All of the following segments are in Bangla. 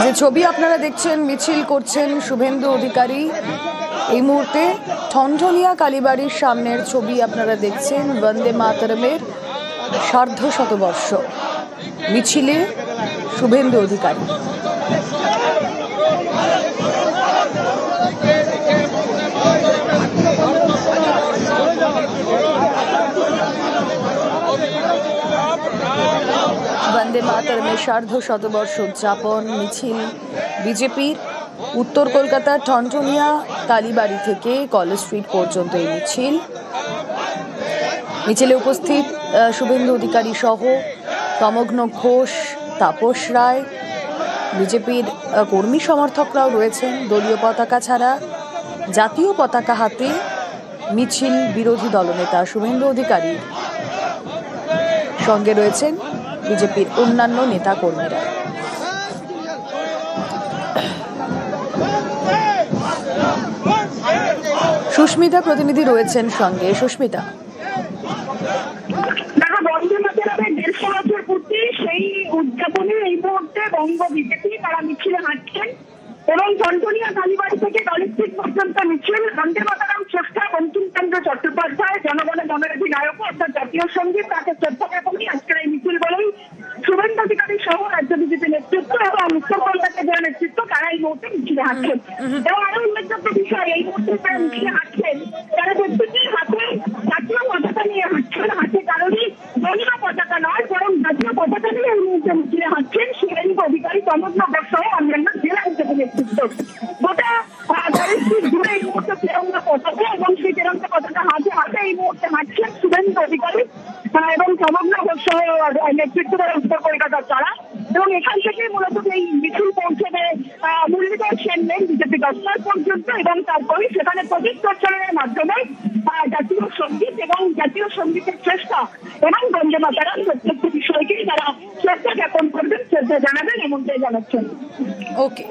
যে ছবি আপনারা দেখছেন, মিছিল করছেন শুভেন্দু অধিকারী। এই মুহূর্তে ঠনঠনিয়া কালীবাড়ির সামনের ছবি আপনারা দেখছেন। বন্দে মাতরমের সার্ধ শতবর্ষ মিছিলে শুভেন্দু অধিকারী। বন্দে মাতরমের সার্ধ শতবর্ষ উদযাপন মিছিল বিজেপির উত্তর কলকাতার ঠনঠনিয়া কালীবাড়ি থেকে কলেজ স্ট্রিট পর্যন্ত এই মিছিলে উপস্থিত শুভেন্দু অধিকারী সহ তমগ্ন ঘোষ, তাপস রায়, বিজেপির কর্মী সমর্থকরাও রয়েছেন। দলীয় পতাকা ছাড়া জাতীয় পতাকা হাতে মিছিল বিরোধী দলনেতা শুভেন্দু অধিকারী, সঙ্গে রয়েছেন বিজেপির অন্যান্য নেতা কর্মীরা। সুস্মিতা প্রতিনিধি রয়েছেন সঙ্গে। সুস্মিতা, সেই উদযাপনে এই মুহূর্তে বঙ্গ বিজেপি তারা মিছিলে হাঁটছেন এবং ঠনঠনিয়া কালীবাড়ি থেকে কলেজ স্ট্রিট পর্যন্ত মিছিল। বন্দে মাতরম স্রষ্টা বঙ্কিমচন্দ্র চট্টোপাধ্যায় জনগণের মনের অধিনায়ক অর্থাৎ জাতীয় সঙ্গীত, তাকে শ্রদ্ধা জ্ঞাপনই আজকের এই মিছিল বলেই শুভেন্দু অধিকারী সহ রাজ্য বিজেপি নেতৃত্ব এবং উত্তর কলকাতার যারা নেতৃত্ব তারা এই মুহূর্তে মিছিলে হাঁটছেন। এবং আরো উল্লেখযোগ্য বিষয়, এই মুহূর্তে যারা মিছিলে হাঁটছেন তারা প্রত্যেকেই হাতে জাতীয় পতাকা নিয়ে হাঁটছেন। হাতে কারণই দলীয় পতাকা নয়, বরং জাতীয় পতাকা নিয়ে এই মুহূর্তে মিছিলে হাঁটছেন শুভেন্দু অধিকারী, তমগ্ন ঘোষ সহ অন্যান্য জেলা বিজেপি নেতৃত্ব। গোটা জুড়ে এই মুহূর্তে তিরঙ্গা পতাকা এবং সেই তিরঙ্গা পতাকা হাতে হাতে এই মুহূর্তে হাঁটছেন শুভেন্দু অধিকারী এবং তমগ্ন ঘোষ সহ নেতৃত্ব দ্বারা উত্তর কলকাতার তারা। এবং এখান থেকে মূলত এই মিছিল পৌঁছবে মুরলীধর সেন লেন বিজেপি দপ্তর পর্যন্ত এবং তারপরে সেখানে প্রদীপ প্রজ্বলনের মাধ্যমে জাতীয় সঙ্গীত এবং জাতীয় সঙ্গীতের চেষ্টা এবং বন্দে মাতরম প্রত্যেকটি বিষয়কেই তারা শ্রদ্ধা জ্ঞাপন করবেন, শ্রদ্ধা জানাবেন এমনটাই জানাচ্ছেন। ওকে।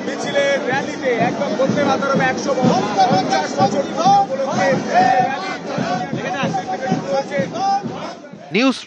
মিছিলের র্যালিতে একদম বন্দে মাতরম 150 বছর উপলক্ষে নিউজ